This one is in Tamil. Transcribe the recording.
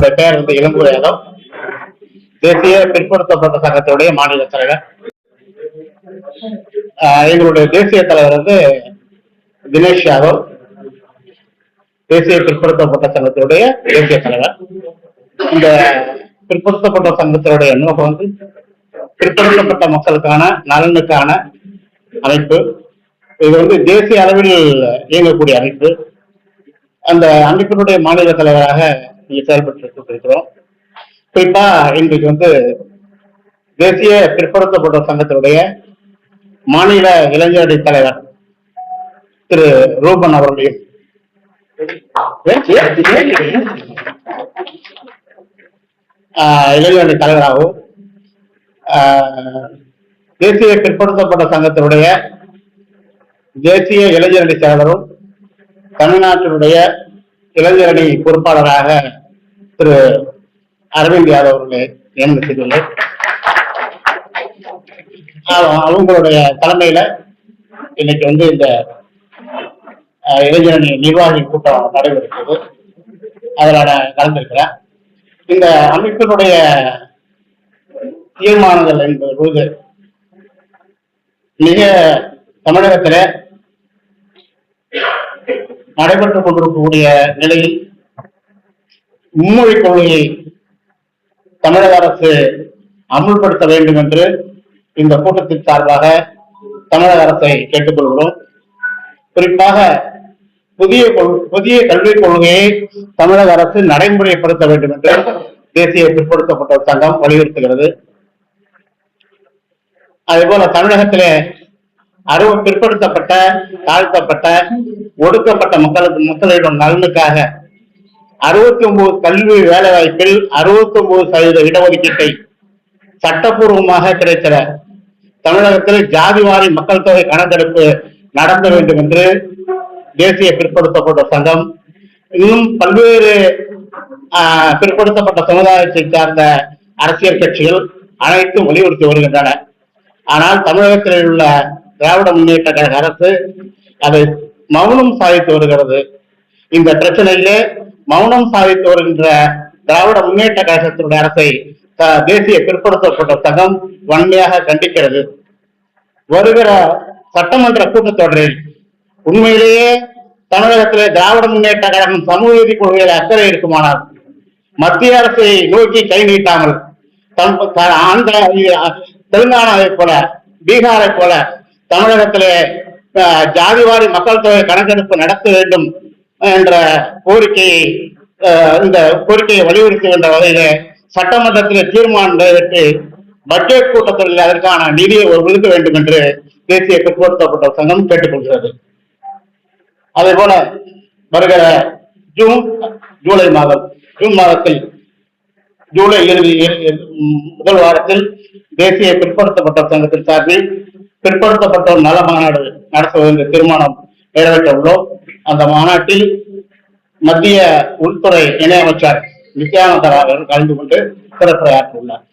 என்னுடைய பெயர் வந்து இளம்பு யாதவ், தேசிய பிற்படுத்தப்பட்ட சங்கத்தினுடைய மாநில தலைவர். எங்களுடைய தேசிய தலைவர் வந்து தினேஷ் யாதவ், தேசிய பிற்படுத்தப்பட்ட சங்கத்தினுடைய தேசிய தலைவர். இந்த பிற்படுத்தப்பட்ட சங்கத்தினுடைய நோக்கம் வந்து பிற்படுத்தப்பட்ட மக்களுக்கான நலனுக்கான அமைப்பு. இது வந்து தேசிய அளவில் இயங்கக்கூடிய அமைப்பு. அந்த அமைப்பினுடைய மாநில தலைவராக செயல்பட்டு இருக்கிறோம். குறிப்பா இன்றைக்கு வந்து தேசிய பிற்படுத்தப்பட்ட சங்கத்தினுடைய மாநில இளைஞரணி தலைவர் திரு ரூபன் அவர்களையும், இளைஞரணி தலைவராகவும், தேசிய பிற்படுத்தப்பட்ட சங்கத்தினுடைய தேசிய இளைஞரணி செயலரும் தமிழ்நாட்டினுடைய இளைஞரணி பொறுப்பாளராக திரு அரவிந்த் யாதவ் அவர்களை நியமனம் செய்துள்ளேன். அவங்களுடைய தலைமையில இன்னைக்கு வந்து இந்த இளைஞரணி நிர்வாகி கூட்டம் நடைபெறுகிறது. அதில் நான் கலந்திருக்கிறேன். இந்த அமைப்பினுடைய தீர்மானங்கள் என்பது மிக தமிழகத்தில நடைபெற்றுக் கொண்டிருக்கக்கூடிய நிலையில் மும்மொழி கொள்கையை தமிழக அரசு அமுல்படுத்த வேண்டும் என்று இந்த கூட்டத்தின் சார்பாக தமிழக அரசை கேட்டுக்கொள்கிறோம். குறிப்பாக புதிய கல்விக் கொள்கையை தமிழக அரசு நடைமுறைப்படுத்த வேண்டும் என்று தேசிய பிற்படுத்தப்பட்ட சங்கம் வலியுறுத்துகிறது. அதேபோல தமிழகத்திலே பிற்படுத்தப்பட்ட, தாழ்த்தப்பட்ட, ஒடுக்கப்பட்ட மக்களிடம் நலனுக்காக 69 கல்வி வேலை வாய்ப்பில் 69% இடஒதுக்கீட்டை சட்டப்பூர்வமாக கிடைக்கிற தமிழகத்தில் ஜாதிவாரி மக்கள் தொகை கணக்கெடுப்பு நடத்த வேண்டும் என்று தேசிய பிற்படுத்தப்பட்ட சங்கம் இன்னும் பல்வேறு பிற்படுத்தப்பட்ட சமுதாயத்தை சார்ந்த அரசியல் கட்சிகள் அனைத்தும் வலியுறுத்தி வருகின்றன. ஆனால் தமிழகத்தில் உள்ள திராவிட முன்னேற்ற கழக அரசு அதை மௌனம் சாதித்து வருகிறது. இந்த பிரச்சனையிலே மௌனம் சாதித்து வருகின்ற திராவிட முன்னேற்ற கழகத்தினுடைய அரசை தேசிய பிற்படுத்தப்பட்ட சங்கம் வன்மையாக கண்டிக்கிறது. வருகிற சட்டமன்ற கூட்டத்தொடரில் உண்மையிலேயே தமிழகத்திலே திராவிட முன்னேற்ற கழகம் சமூக நீதி கொள்கையில் அக்கறை இருக்குமானால் மத்திய அரசை நோக்கி கை நீட்டாமல் தெலுங்கானாவை போல, பீகாரை போல தமிழகத்திலே ஜாதிவாரி மக்கள் தொகை கணக்கெடுப்பு நடத்த வேண்டும் என்ற இந்த கோரிக்கையை வலியுறுத்துகின்ற வகையிலே சட்டமன்றத்தில் தீர்மானம் நிறைவேற்றி பட்ஜெட் கூட்டத்தில் அதற்கான நிதியை ஒதுக்க வேண்டும் என்று தேசிய பிற்படுத்தப்பட்ட சங்கம் கேட்டுக்கொள்கிறது. அதே போல வருகிற ஜூலை மாதத்தில் ஜூலை முதல் வாரத்தில் தேசிய பிற்படுத்தப்பட்ட சங்கத்தின் சார்பில் பிற்படுத்தப்பட்டோர் நல மாநாடு நடத்துவதற்கு தீர்மானம் நிறைவேற்ற உள்ளோம். அந்த மாநாட்டில் மத்திய உள்துறை இணையமைச்சர் நித்யானந்த ராய் கலந்து கொண்டு சிறப்புரையாற்றியுள்ளார்.